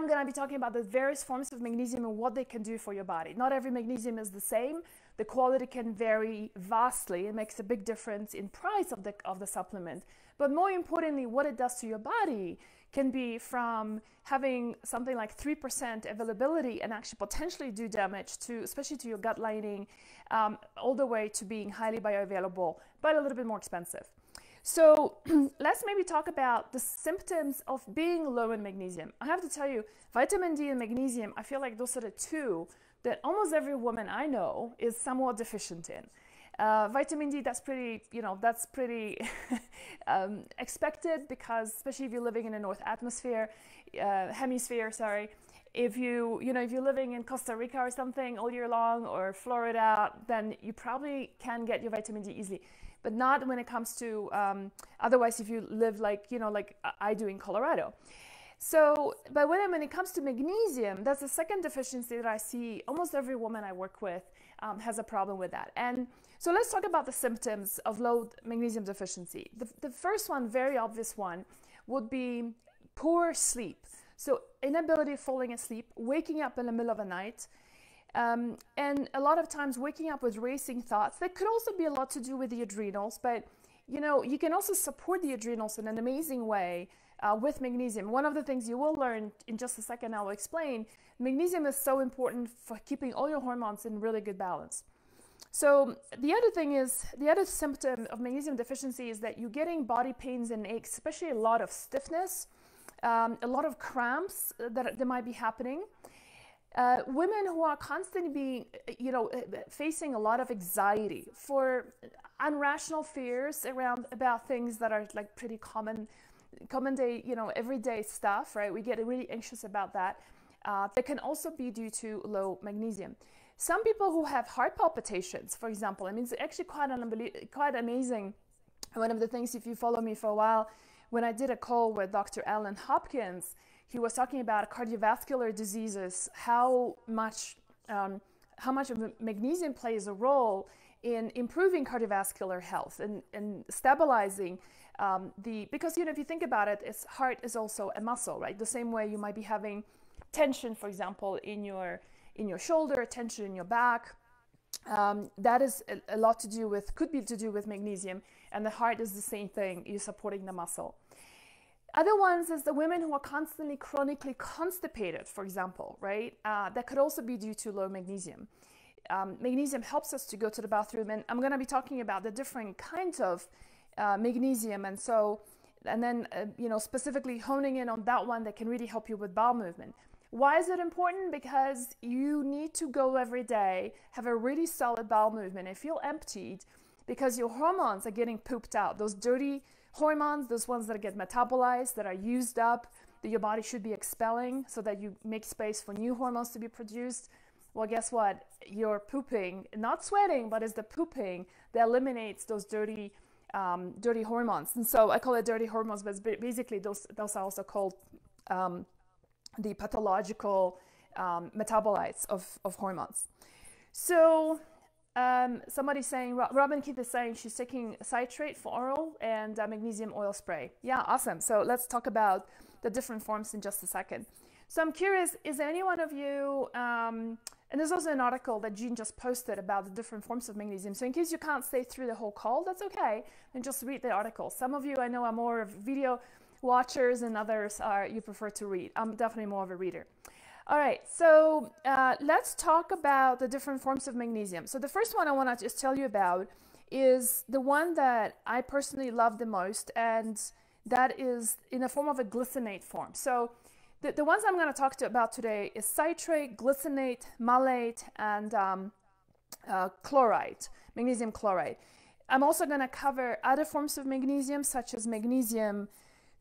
I'm going to be talking about the various forms of magnesium and what they can do for your body. Not every magnesium is the same. The quality can vary vastly. It makes a big difference in price of the supplement. But more importantly, what it does to your body can be from having something like 3% availability and actually potentially do damage to, especially to your gut lining, all the way to being highly bioavailable, but a little bit more expensive. So let's maybe talk about the symptoms of being low in magnesium. I have to tell you, vitamin D and magnesium, I feel like those are the two that almost every woman I know is somewhat deficient in. Vitamin D, that's pretty, that's pretty expected, because especially if you're living in the north hemisphere, sorry. If if you're living in Costa Rica or something all year long, or Florida, then you probably can get your vitamin D easily. But not when it comes to, otherwise if you live like I do in Colorado. So, but when it comes to magnesium, that's the second deficiency that I see almost every woman I work with has a problem with that. And so let's talk about the symptoms of low magnesium deficiency. The first one, very obvious one, would be poor sleep. So inability of falling asleep, waking up in the middle of the night, and a lot of times waking up with racing thoughts. That could also be a lot to do with the adrenals, but you can also support the adrenals in an amazing way with magnesium. One of the things you will learn in just a second, I will explain, magnesium is so important for keeping all your hormones in really good balance. So the other symptom of magnesium deficiency is that you're getting body pains and aches, especially a lot of stiffness, a lot of cramps that might be happening. Women who are constantly facing a lot of anxiety for irrational fears about things that are like pretty common day, everyday stuff, right? We get really anxious about that. That can also be due to low magnesium. Some people who have heart palpitations, for example, I mean, it's actually quite amazing. One of the things, if you follow me for a while, when I did a call with Dr. Alan Hopkins, he was talking about cardiovascular diseases, how much of magnesium plays a role in improving cardiovascular health and stabilizing because if you think about it, heart is also a muscle, right? The same way you might be having tension, for example, in your shoulder, tension in your back. That is a lot could be to do with magnesium, and the heart is the same thing. You're supporting the muscle. Other ones is the women who are constantly chronically constipated, for example, right? That could also be due to low magnesium. Magnesium helps us to go to the bathroom, and I'm going to be talking about the different kinds of magnesium, and then specifically honing in on that one that can really help you with bowel movement. Why is it important? Because you need to go every day, have a really solid bowel movement and feel emptied, because your hormones are getting pooped out. Those dirty hormones, those ones that get metabolized, that are used up, that your body should be expelling so that you make space for new hormones to be produced. Well, guess what? You're pooping, not sweating, but it's the pooping that eliminates those dirty hormones. And so I call it dirty hormones, but basically those are also called the pathological metabolites of hormones. So somebody's saying, Robin Keith is saying she's taking citrate for oral and magnesium oil spray. Yeah, awesome. So let's talk about the different forms in just a second. So I'm curious, is there any one of you, and there's also an article that Jean just posted about the different forms of magnesium. So in case you can't stay through the whole call, that's okay. Then just read the article. Some of you I know are more of video watchers, and others you prefer to read. I'm definitely more of a reader. All right, so let's talk about the different forms of magnesium. So the first one I want to just tell you about is the one that I personally love the most, and that is in the form of a glycinate form. So the ones I'm going to talk about today is citrate, glycinate, malate, and chloride, magnesium chloride. I'm also going to cover other forms of magnesium, such as magnesium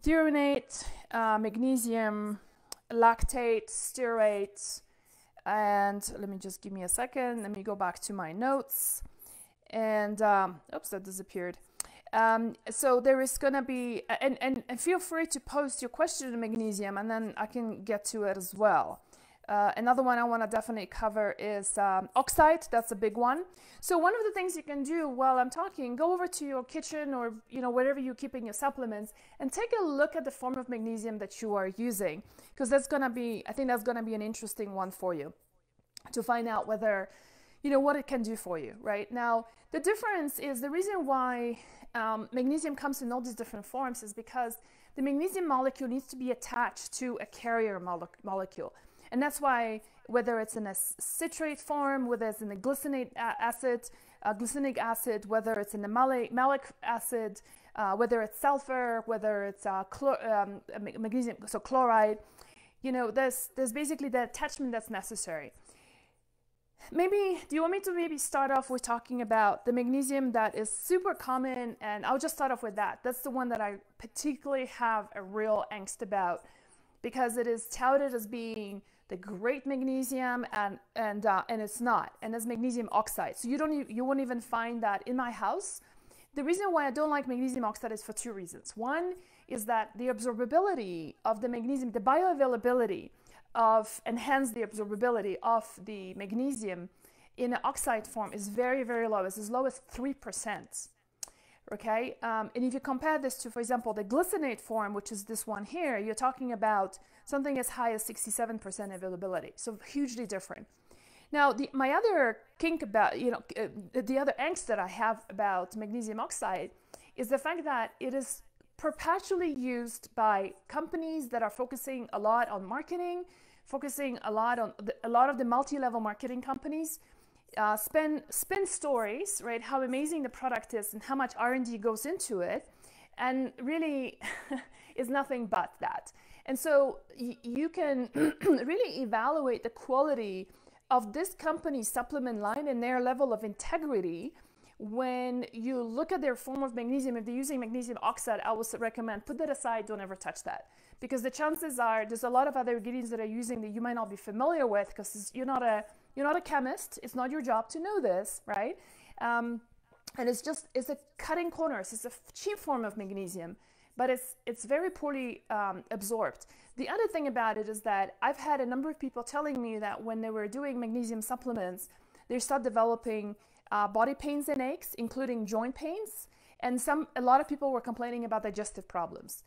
threonate, magnesium lactate, stearate, and let me just give me a second. Let me go back to my notes. And oops, that disappeared. So there is going to be, and feel free to post your question on magnesium, and then I can get to it as well. Another one I want to definitely cover is oxide. That's a big one. So one of the things you can do while I'm talking, go over to your kitchen or wherever you're keeping your supplements and take a look at the form of magnesium that you are using, because I think that's gonna be an interesting one for you to find out whether what it can do for you. Right now, the difference is the reason why magnesium comes in all these different forms is because the magnesium molecule needs to be attached to a carrier molecule. And that's why whether it's in a citrate form, whether it's in a glycinic acid, whether it's in the malic acid, whether it's sulfur, whether it's magnesium, so chloride, there's basically the attachment that's necessary. Do you want me to maybe start off with talking about the magnesium that is super common? And I'll just start off with that. That's the one that I particularly have a real angst about, because it is touted as being the great magnesium, and it's not. And it's magnesium oxide. So you won't even find that in my house. The reason why I don't like magnesium oxide is for two reasons. One is that the absorbability of the magnesium, the bioavailability and hence the absorbability of the magnesium in an oxide form is very, very low. It's as low as 3%. Okay, and if you compare this to, for example, the glycinate form, which is this one here, you're talking about something as high as 67% availability. So hugely different. Now, my other kink about, the other angst that I have about magnesium oxide is the fact that it is perpetually used by companies that are focusing a lot on marketing, focusing a lot of the multi-level marketing companies. Spin stories, right? How amazing the product is and how much R&D goes into it, and really is nothing but that. And so you can really evaluate the quality of this company's supplement line and their level of integrity when you look at their form of magnesium. If they're using magnesium oxide, I would recommend put that aside. Don't ever touch that, because the chances are there's a lot of other ingredients that are using that you might not be familiar with, because you're not a chemist. It's not your job to know this, right? And it's a cutting corners. It's a cheap form of magnesium, but it's very poorly absorbed. The other thing about it is that I've had a number of people telling me that when they were doing magnesium supplements, they start developing body pains and aches, including joint pains, and a lot of people were complaining about digestive problems.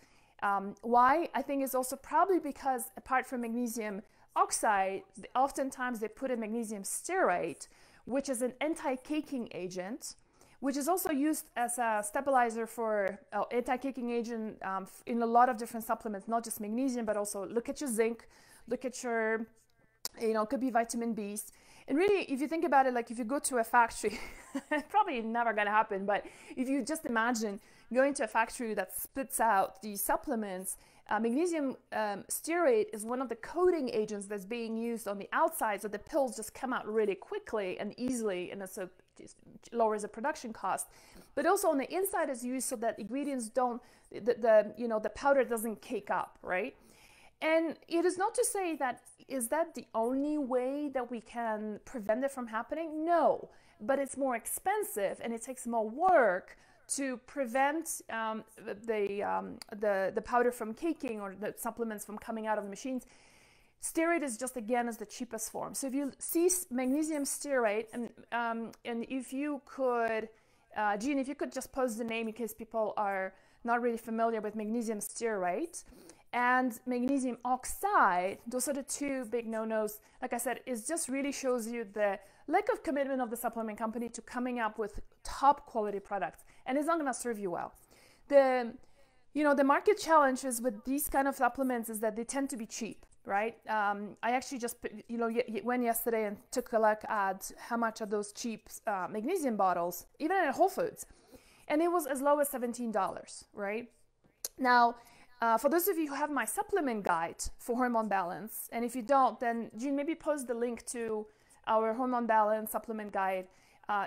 Why? I think it's also probably because apart from magnesium oxide, oftentimes they put in magnesium stearate, which is an anti-caking agent, which is also used as a stabilizer for anti-caking agent in a lot of different supplements, not just magnesium, but also look at your zinc, look at your, could be vitamin Bs. And really, if you think about it, like if you go to a factory, probably never gonna happen, but if you just imagine going to a factory that spits out these supplements, magnesium stearate is one of the coating agents that's being used on the outside, so the pills just come out really quickly and easily, and so it lowers the production cost. But also on the inside is used so that ingredients don't, the powder doesn't cake up, right? And it is not to say that, is that the only way that we can prevent it from happening? No, but it's more expensive and it takes more work to prevent the powder from caking or the supplements from coming out of the machines. Stearate is just, again, is the cheapest form. So if you see magnesium stearate, and if you could, Jean, if you could just post the name in case people are not really familiar with magnesium stearate and magnesium oxide, those are the two big no-nos. Like I said, it just really shows you the lack of commitment of the supplement company to coming up with top quality products, and it's not going to serve you well. The market challenges with these kind of supplements is that they tend to be cheap, right? I actually just went yesterday and took a look at how much are those cheap magnesium bottles, even at Whole Foods, and it was as low as $17, right? Now, for those of you who have my supplement guide for hormone balance, and if you don't, then Jean, maybe post the link to our hormone balance supplement guide.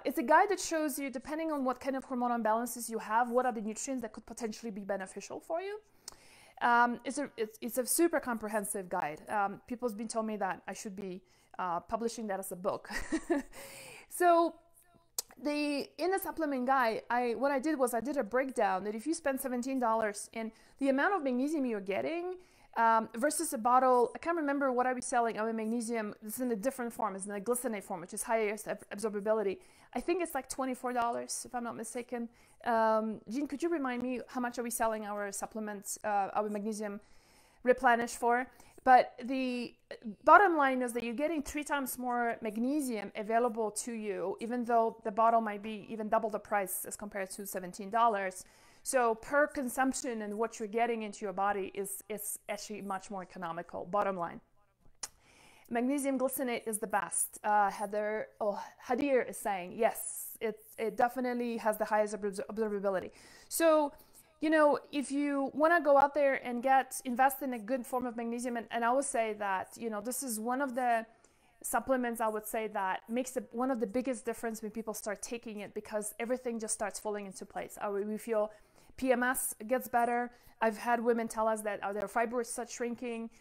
It's a guide that shows you, depending on what kind of hormonal imbalances you have, what are the nutrients that could potentially be beneficial for you. It's a super comprehensive guide. People's been telling me that I should be publishing that as a book. So in the supplement guide, what I did was I did a breakdown that if you spend $17 in the amount of magnesium you're getting, versus a bottle. I can't remember what I was selling. I mean, magnesium. It's in a different form. It's in a glycinate form, which is highest absorbability. I think it's like $24, if I'm not mistaken. Jean, could you remind me how much are we selling our supplements, our magnesium replenish for? But the bottom line is that you're getting 3 times more magnesium available to you, even though the bottle might be even double the price as compared to $17. So per consumption and what you're getting into your body is actually much more economical, bottom line. Magnesium glycinate is the best. Hadir is saying, yes, it definitely has the highest observability. So, you know, if you want to go out there and invest in a good form of magnesium, and I would say that, you know, this is one of the supplements I would say that makes one of the biggest difference when people start taking it, because everything just starts falling into place. We feel PMS gets better. I've had women tell us that their fibroids start shrinking.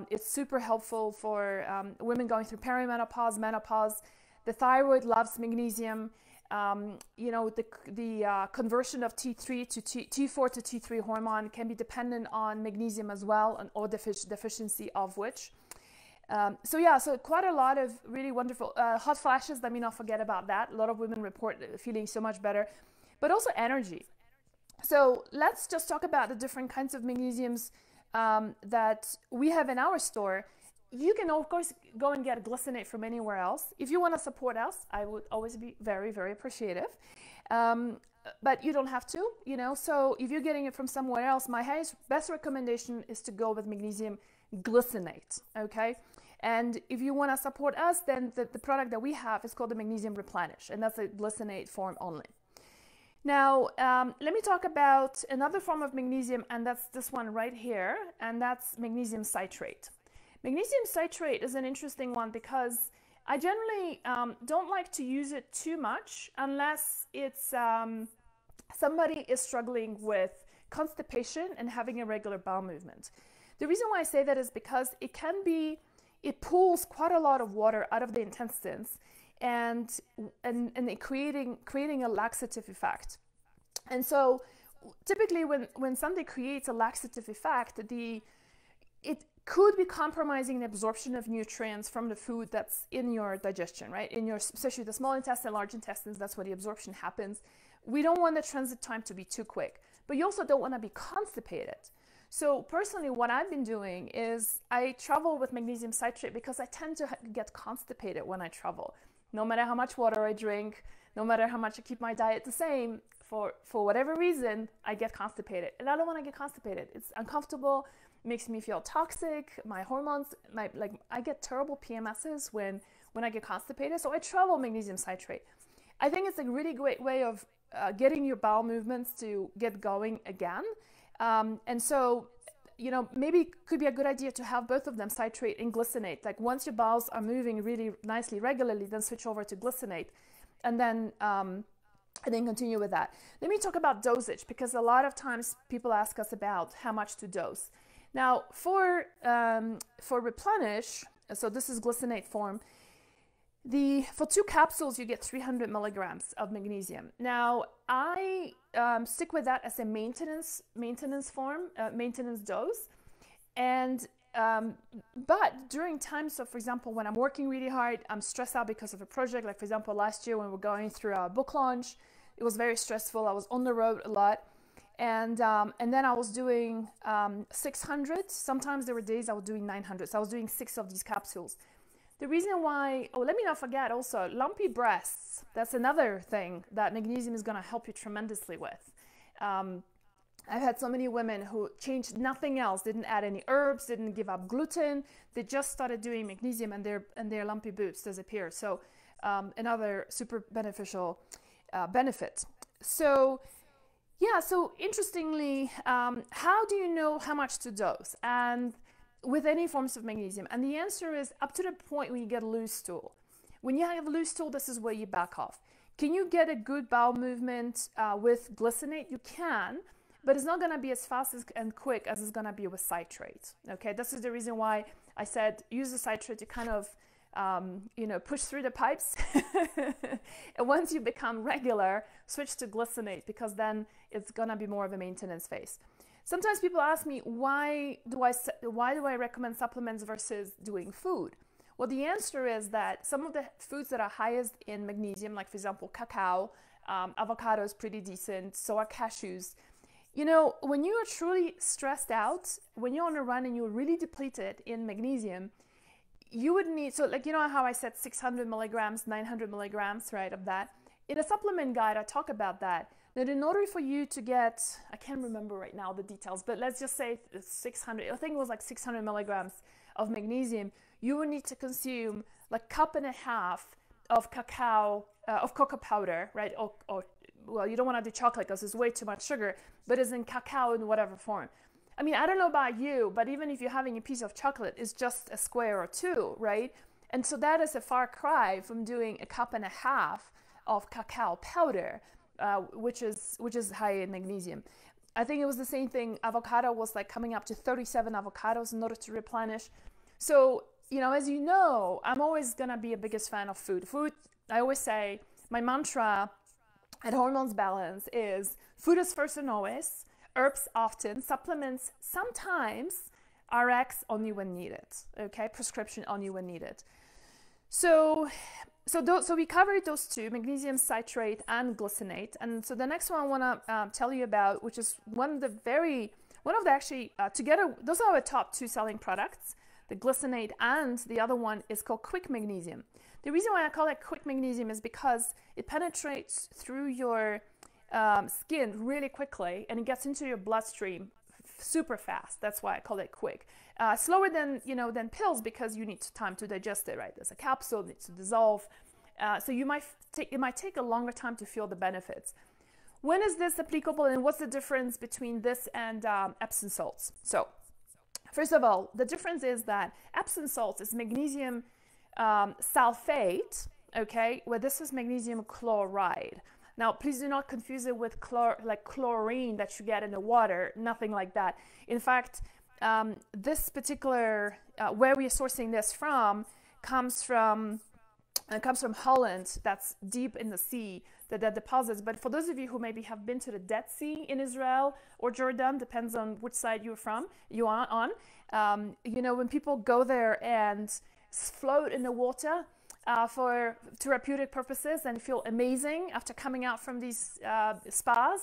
It's super helpful for women going through perimenopause, menopause. The thyroid loves magnesium. You know, the conversion of T3 to T4 to T3 hormone can be dependent on magnesium as well, or deficiency of which. So yeah, so quite a lot of really wonderful hot flashes. Let me not forget about that. A lot of women report feeling so much better, but also energy. So let's just talk about the different kinds of magnesiums that we have in our store. You can, of course, go and get glycinate from anywhere else. If you want to support us, I would always be very, very appreciative. But you don't have to, you know. So if you're getting it from somewhere else, my best recommendation is to go with magnesium glycinate, okay? And if you want to support us, then the product that we have is called the Magnesium Replenish, and that's a glycinate form only. Now, let me talk about another form of magnesium, and that's this one right here, and that's magnesium citrate. Magnesium citrate is an interesting one because I generally don't like to use it too much unless it's somebody is struggling with constipation and having irregular bowel movement. The reason why I say that is because it pulls quite a lot of water out of the intestines, and creating a laxative effect. And so typically when something creates a laxative effect, it could be compromising the absorption of nutrients from the food that's in your digestion, right? Especially the small intestine, large intestines, that's where the absorption happens. We don't want the transit time to be too quick, but you also don't want to be constipated. So personally, what I've been doing is I travel with magnesium citrate because I tend to get constipated when I travel. No matter how much water I drink, no matter how much I keep my diet the same, for whatever reason, I get constipated. And I don't want to get constipated. It's uncomfortable, makes me feel toxic. My hormones, I get terrible PMSs when I get constipated. So I travel magnesium citrate. I think it's a really great way of getting your bowel movements to get going again. And so, you know, maybe it could be a good idea to have both of them, citrate and glycinate. Like once your bowels are moving really nicely, regularly, then switch over to glycinate, and then continue with that. Let me talk about dosage, because a lot of times people ask us about how much to dose. Now, for replenish, so this is glycinate form. For 2 capsules, you get 300 milligrams of magnesium. Now, I stick with that as a maintenance form, maintenance dose. And but during times of, for example, when I'm working really hard, I'm stressed out because of a project. Like for example, last year when we were going through our book launch, it was very stressful. I was on the road a lot. And then I was doing 600. Sometimes there were days I was doing 900. So I was doing 6 of these capsules. The reason why, let me not forget also, lumpy breasts. That's another thing that magnesium is going to help you tremendously with. I've had so many women who changed nothing else, didn't add any herbs, didn't give up gluten. They just started doing magnesium, and their lumpy boobs disappear. So another super beneficial benefit. So yeah, so interestingly, how do you know how much to dose? And with any forms of magnesium, and the answer is up to the point when you get a loose stool. When you have a loose stool, this is where you back off. Can you get a good bowel movement with glycinate? You can, but it's not going to be as fast and quick as it's going to be with citrate. Okay, this is the reason why I said use the citrate to kind of push through the pipes. And once you become regular, switch to glycinate, because then it's going to be more of a maintenance phase. sometimes people ask me, why do I recommend supplements versus doing food? Well, the answer is that some of the foods that are highest in magnesium, like for example, cacao, avocado is pretty decent, so are cashews. You know, when you are truly stressed out, when you're on a run and you're really depleted in magnesium, you would need, so like, you know how I said 600 milligrams, 900 milligrams, right, of that? In a supplement guide, I talk about that in order for you to get, I can't remember right now the details, but let's just say 600, I think it was like 600 milligrams of magnesium, you would need to consume like 1.5 cups of cacao, of cocoa powder, right? Or well, you don't want to do chocolate because it's way too much sugar, but it's in cacao in whatever form. I mean, I don't know about you, but even if you're having a piece of chocolate, it's just a square or two, right? And so that is a far cry from doing 1.5 cups of cacao powder, which is high in magnesium. I think it was the same thing. Avocado was like coming up to 37 avocados in order to replenish. So, you know, as you know, I'm always gonna be a biggest fan of food. Food, I always say, my mantra at Hormones Balance is food is first and always, herbs often, supplements sometimes, RX only when needed, okay? Prescription only when needed. So we covered those two, magnesium citrate and glycinate. And so the next one I want to tell you about, which is together, those are our top 2 selling products, the glycinate, and the other one is called quick magnesium. The reason why I call it quick magnesium is because it penetrates through your skin really quickly and it gets into your bloodstream super fast. That's why I call it quick. Slower than pills because you need time to digest it, right? There's a capsule, it needs to dissolve. So it might take a longer time to feel the benefits. When is this applicable and what's the difference between this and Epsom salts? So first of all, the difference is that Epsom salts is magnesium sulfate, okay, where this is magnesium chloride. Now, please do not confuse it with chlorine that you get in the water, nothing like that. In fact, this particular, where we are sourcing this from, comes from Holland, that's deep in the sea, that deposits. But for those of you who maybe have been to the Dead Sea in Israel or Jordan, depends on which side you are on, you know, when people go there and float in the water, for therapeutic purposes and feel amazing after coming out from these spas,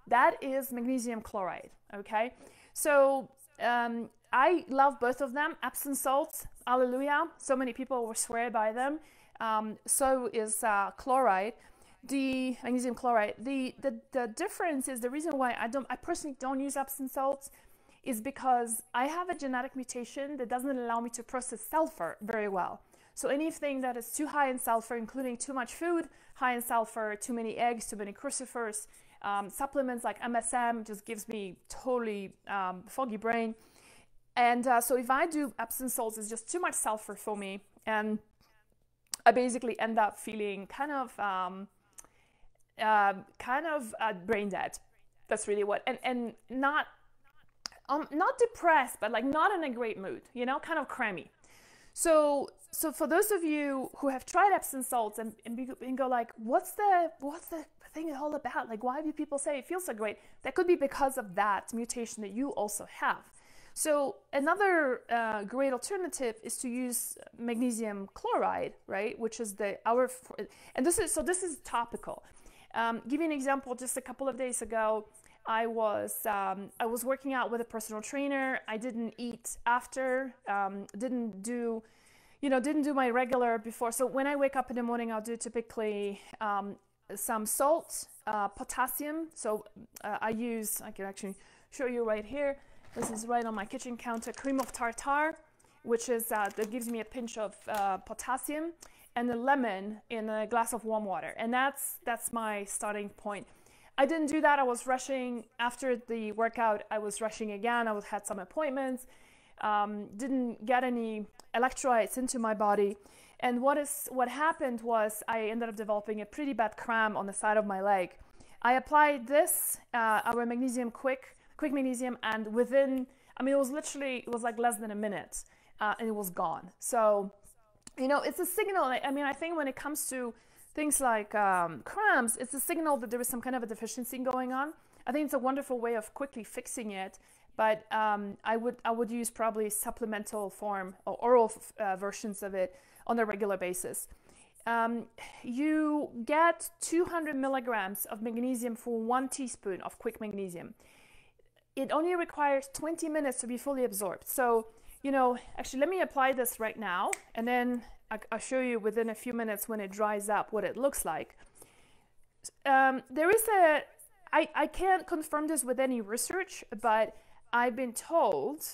that is magnesium chloride, okay? So I love both of them. Epsom salts, hallelujah. So many people will swear by them. So is chloride, the magnesium chloride. The difference is, the reason why I personally don't use Epsom salts is because I have a genetic mutation that doesn't allow me to process sulfur very well. So anything that is too high in sulfur, including too much food, high in sulfur, too many eggs, too many crucifers, supplements like MSM just gives me totally foggy brain. And so if I do Epsom salts, it's just too much sulfur for me. And I basically end up feeling kind of brain dead. That's really what, and not depressed, but like not in a great mood, you know, kind of crammy. So for those of you who have tried Epsom salts and go like, what's the thing all about? Like, why do people say it feels so great? That could be because of that mutation that you also have. So another great alternative is to use magnesium chloride, right? Which is this is topical. Give you an example. Just a couple of days ago, I was working out with a personal trainer. I didn't eat after, didn't do my regular before. So when I wake up in the morning, I'll do typically some salt, potassium. So I can actually show you right here. This is right on my kitchen counter, cream of tartar, which is that gives me a pinch of potassium, and a lemon in a glass of warm water. And that's my starting point. I didn't do that. I was rushing after the workout. I was rushing again. I had some appointments. Didn't get any electrolytes into my body. And what happened was I ended up developing a pretty bad cramp on the side of my leg. I applied this, our magnesium quick magnesium, and within, it was like less than a minute, and it was gone. So, you know, it's a signal. I think when it comes to things like cramps, it's a signal that there is some kind of a deficiency going on. I think it's a wonderful way of quickly fixing it but I would use probably supplemental form or oral versions of it on a regular basis. You get 200 milligrams of magnesium for 1 teaspoon of quick magnesium. It only requires 20 minutes to be fully absorbed. So, you know, actually let me apply this right now, and then I'll show you within a few minutes when it dries up what it looks like. There is I can't confirm this with any research, but I've been told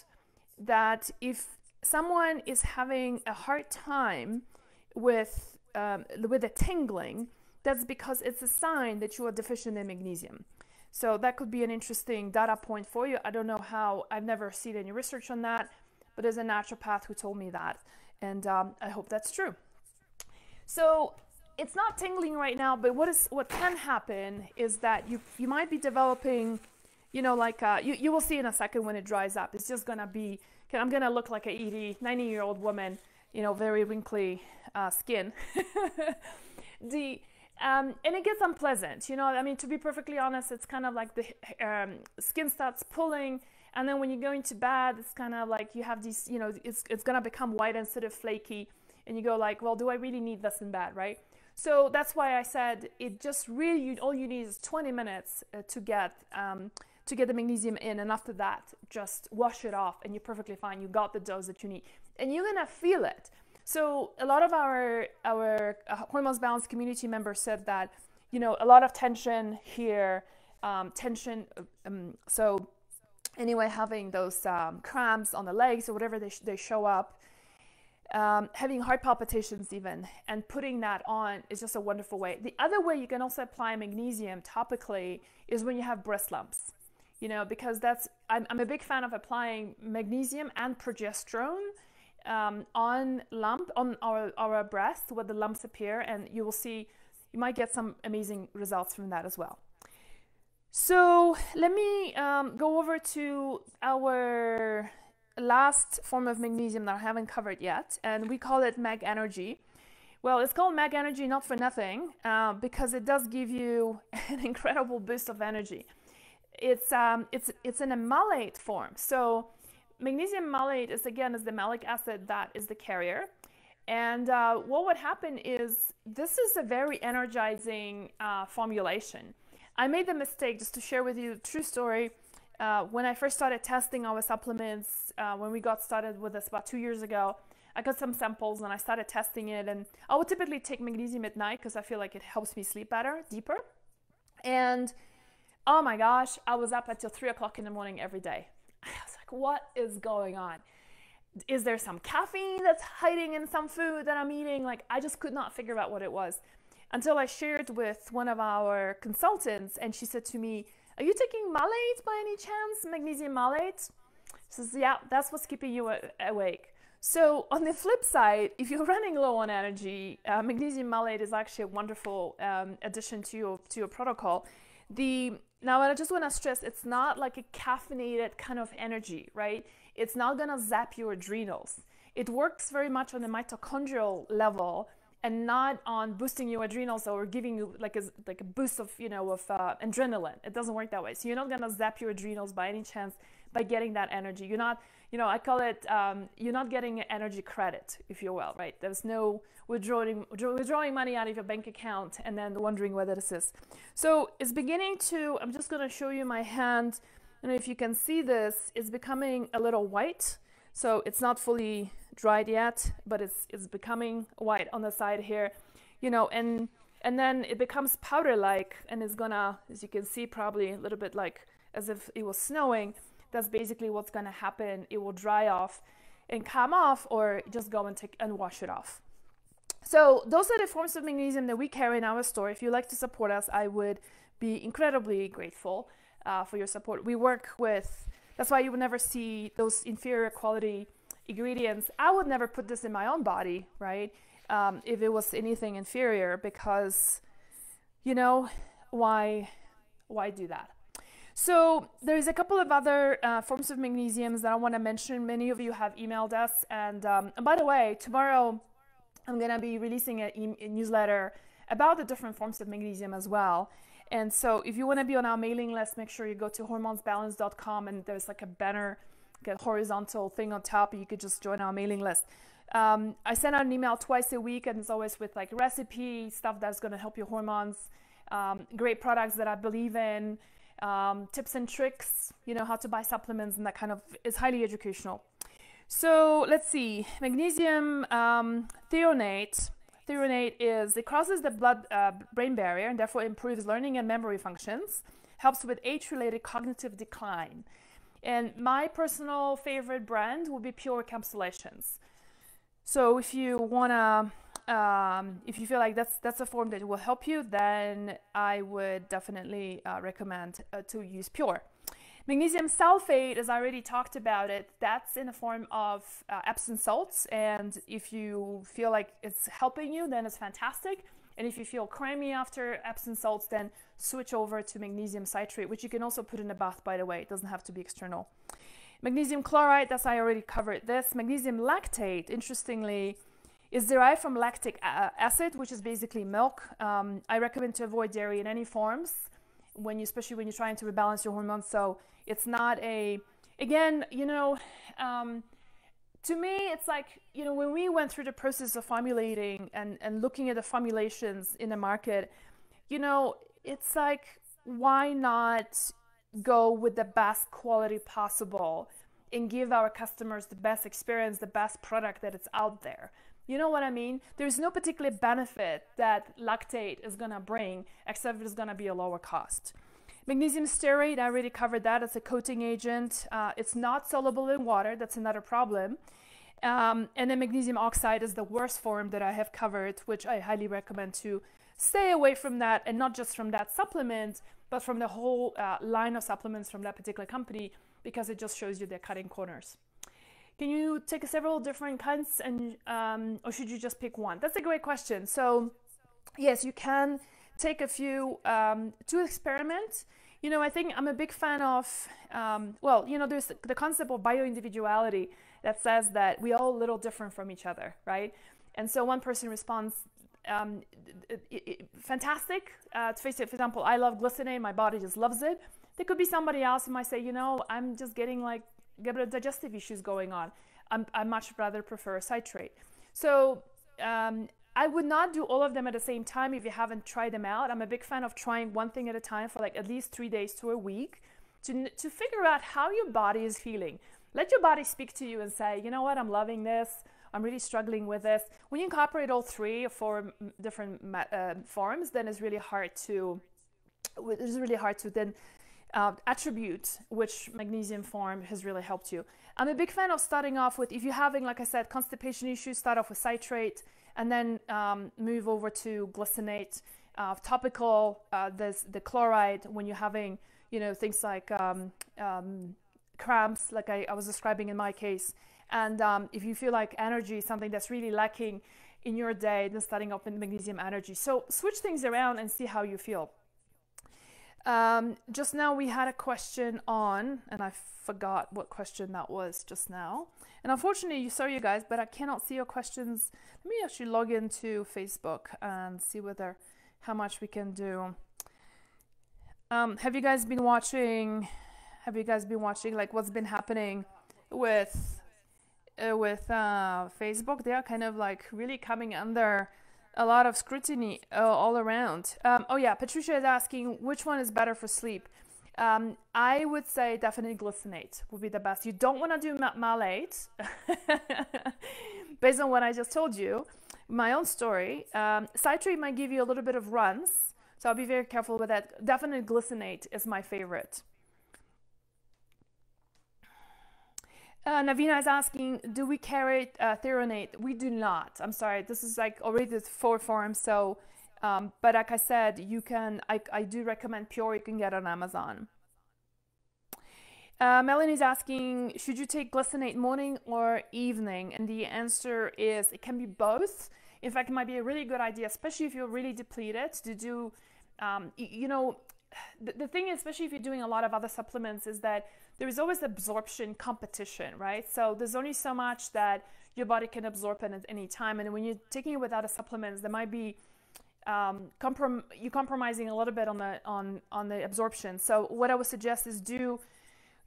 that if someone is having a hard time with the tingling, that's because it's a sign that you are deficient in magnesium. So that could be an interesting data point for you. I don't know how, I've never seen any research on that, but there's a naturopath who told me that, and I hope that's true. So it's not tingling right now, but what can happen is that you might be developing, you know, like you will see in a second when it dries up. It's just gonna be, I'm gonna look like a 80, 90-year-old woman, you know, very wrinkly skin. And it gets unpleasant, you know. I mean, to be perfectly honest, it's kind of like the skin starts pulling, and then when you go into bed, it's kind of like you have these, you know, it's gonna become white instead of flaky, and you go like, well, do I really need this in bed, right? So that's why I said it just really, all you need is 20 minutes to get the magnesium in, and after that, just wash it off, and you're perfectly fine. You got the dose that you need, and you're gonna feel it. So a lot of our Hormones Balance community members said that, you know, a lot of tension here, so anyway, having those cramps on the legs or whatever they show up, having heart palpitations even, and putting that on is just a wonderful way. The other way you can also apply magnesium topically is when you have breast lumps, you know, because I'm a big fan of applying magnesium and progesterone on our breast where the lumps appear, and you will see, you might get some amazing results from that as well. So let me go over to our last form of magnesium that I haven't covered yet, and we call it Mag Energy. Well, it's called Mag Energy not for nothing, because it does give you an incredible boost of energy. It's in a malate form. So magnesium malate is the malic acid that is the carrier. And what would happen is, this is a very energizing formulation. I made the mistake, just to share with you a true story, when I first started testing our supplements, when we got started with this about 2 years ago, I got some samples and I started testing it, and I would typically take magnesium at night because I feel like it helps me sleep better, deeper. And oh my gosh, I was up until 3 o'clock in the morning every day. I was like, what is going on? Is there some caffeine that's hiding in some food that I'm eating? Like, I just could not figure out what it was until I shared with one of our consultants, and she said to me, are you taking malate by any chance, magnesium malate? She says, yeah, that's what's keeping you awake. So on the flip side, if you're running low on energy, magnesium malate is actually a wonderful addition to your protocol. Now, I just want to stress, it's not like a caffeinated kind of energy, right? It's not going to zap your adrenals. It works very much on the mitochondrial level and not on boosting your adrenals or giving you like a boost of, you know, of adrenaline. It doesn't work that way. So you're not going to zap your adrenals by any chance by getting that energy. You're not, you know, I call it, you're not getting energy credit, if you will, right? There's no withdrawing money out of your bank account and then wondering whether this is. So it's beginning to, I'm just going to show you my hand. And if you can see this, it's becoming a little white. So it's not fully dried yet, but it's becoming white on the side here, you know, and then it becomes powder-like, and it's gonna, as you can see, probably a little bit like as if it was snowing. That's basically what's gonna happen. It will dry off and come off, or just go and wash it off. So those are the forms of magnesium that we carry in our store. If you'd like to support us, I would be incredibly grateful for your support. We work with, that's why you would never see those inferior quality ingredients. I would never put this in my own body, right? If it was anything inferior, because, you know, why do that? So there's a couple of other forms of magnesiums that I want to mention. Many of you have emailed us, and by the way, tomorrow I'm going to be releasing a newsletter about the different forms of magnesium as well. And so if you want to be on our mailing list, make sure you go to hormonesbalance.com, and there's like a banner, like a horizontal thing on top. You could just join our mailing list. I send out an email twice a week, and it's always with like recipe stuff that's going to help your hormones, great products that I believe in, tips and tricks, you know, how to buy supplements, and that kind of is highly educational. So let's see, magnesium threonate. Threonate is, it crosses the blood-brain barrier and therefore improves learning and memory functions, helps with age-related cognitive decline. And my personal favorite brand would be Pure Encapsulations. So if you wanna, if you feel like that's a form that will help you, then I would definitely recommend to use Pure. Magnesium sulfate, as I already talked about it, that's in the form of Epsom salts, and if you feel like it's helping you, then it's fantastic. And if you feel crammy after Epsom salts, then switch over to magnesium citrate, which you can also put in a bath, by the way. It doesn't have to be external. Magnesium chloride, that's, I already covered this. Magnesium lactate, interestingly, is derived from lactic acid, which is basically milk. I recommend to avoid dairy in any forms, especially when you're trying to rebalance your hormones. So it's not a, again, you know, to me, it's like, you know, when we went through the process of formulating and looking at the formulations in the market, you know, it's like, why not go with the best quality possible and give our customers the best experience, the best product that is out there? You know what I mean? There's no particular benefit that lactate is going to bring, except it's going to be a lower cost. Magnesium stearate, I already covered that as a coating agent. It's not soluble in water. That's another problem. And then magnesium oxide is the worst form that I have covered, which I highly recommend to stay away from that, and not just from that supplement, but from the whole line of supplements from that particular company, because it just shows you they're cutting corners. Can you take several different kinds, and or should you just pick one? That's a great question. So yes, you can take a few to experiment. You know, I think I'm a big fan of, well, you know, there's the concept of bioindividuality that says that we all a little different from each other, right? And so one person responds fantastic. For example, I love glycinate, my body just loves it. There could be somebody else who might say, you know, I'm just getting like digestive issues going on. I much rather prefer citrate. So I would not do all of them at the same time if you haven't tried them out. I'm a big fan of trying one thing at a time for like at least 3 days to a week to figure out how your body is feeling. Let your body speak to you and say, you know what, I'm loving this. I'm really struggling with this. When you incorporate all 3 or 4 different forms, then it's really hard to then attribute which magnesium form has really helped you. I'm a big fan of starting off with, if you're having, like I said, constipation issues, start off with citrate, and then move over to glycinate. Topical, there's the chloride when you're having, you know, things like cramps, like I was describing in my case. And if you feel like energy is something that's really lacking in your day, then starting off with magnesium energy. So switch things around and see how you feel. Just now we had a question on, and I forgot what question that was just now. And unfortunately, sorry you guys, but I cannot see your questions. Let me actually log into Facebook and see how much we can do. Have you guys been watching like what's been happening with Facebook? They are kind of like really coming under a lot of scrutiny all around. Oh yeah, Patricia is asking which one is better for sleep. I would say definitely glycinate would be the best. You don't want to do malate based on what I just told you, my own story. Citrate might give you a little bit of runs, so I'll be very careful with that. Definitely glycinate is my favorite. Navina is asking, do we carry threonate? We do not. I'm sorry, this is like already the 4 forms. So, but like I said, you can. I do recommend Pure. You can get on Amazon. Melanie's asking, should you take glycinate morning or evening? And the answer is it can be both. In fact, it might be a really good idea, especially if you're really depleted, to do. You know, the thing is, especially if you're doing a lot of other supplements, is that there is always absorption competition, right? So there's only so much that your body can absorb at any time. And when you're taking it without a supplements, there might be you're compromising a little bit on the absorption. So what I would suggest is do,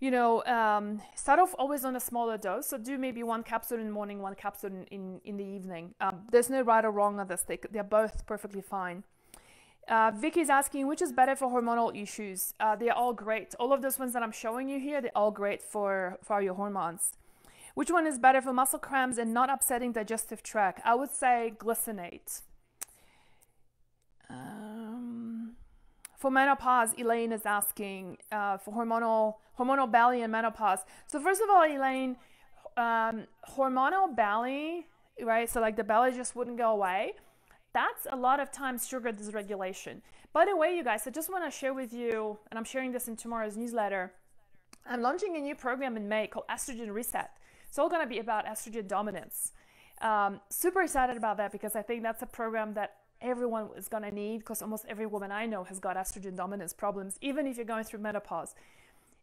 start off always on a smaller dose. So do maybe 1 capsule in the morning, 1 capsule in the evening. There's no right or wrong on this. They're both perfectly fine. Vicky's asking, which is better for hormonal issues? They're all great. All of those ones that I'm showing you here, they're all great for your hormones. Which one is better for muscle cramps and not upsetting digestive tract? I would say glycinate. For menopause, Elaine is asking for hormonal belly and menopause. So first of all, Elaine, hormonal belly, right? So like the belly just wouldn't go away. That's a lot of times sugar dysregulation. By the way, you guys, I just want to share with you, and I'm sharing this in tomorrow's newsletter, I'm launching a new program in May called Estrogen Reset. It's all going to be about estrogen dominance. Super excited about that because I think that's a program that everyone is going to need, because almost every woman I know has got estrogen dominance problems, even if you're going through menopause.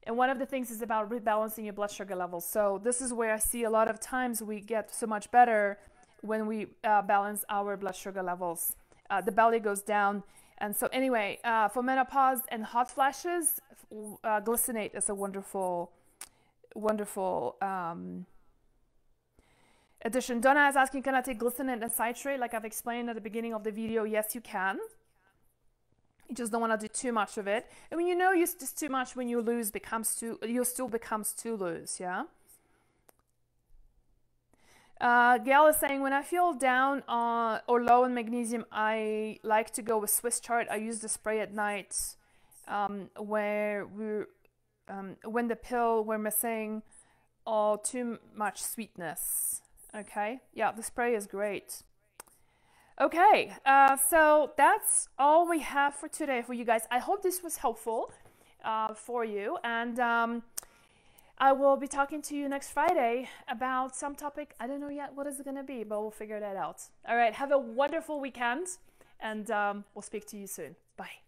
And one of the things is about rebalancing your blood sugar levels. So this is where I see a lot of times we get so much better when we balance our blood sugar levels. The belly goes down. And so anyway, for menopause and hot flashes, glycinate is a wonderful addition. Donna is asking, can I take glycinate and citrate? Like I've explained at the beginning of the video, yes, you can. You just don't want to do too much of it. And when you know you just too much, when your stool becomes too loose, yeah? Gail is saying, when I feel down or low in magnesium, I like to go with Swiss chart. I use the spray at night when the pill we're missing or too much sweetness. Okay, yeah, the spray is great. Okay, so that's all we have for today for you guys. I hope this was helpful for you, and I will be talking to you next Friday about some topic. I don't know yet what is it going to be, but we'll figure that out. All right, have a wonderful weekend, and we'll speak to you soon. Bye.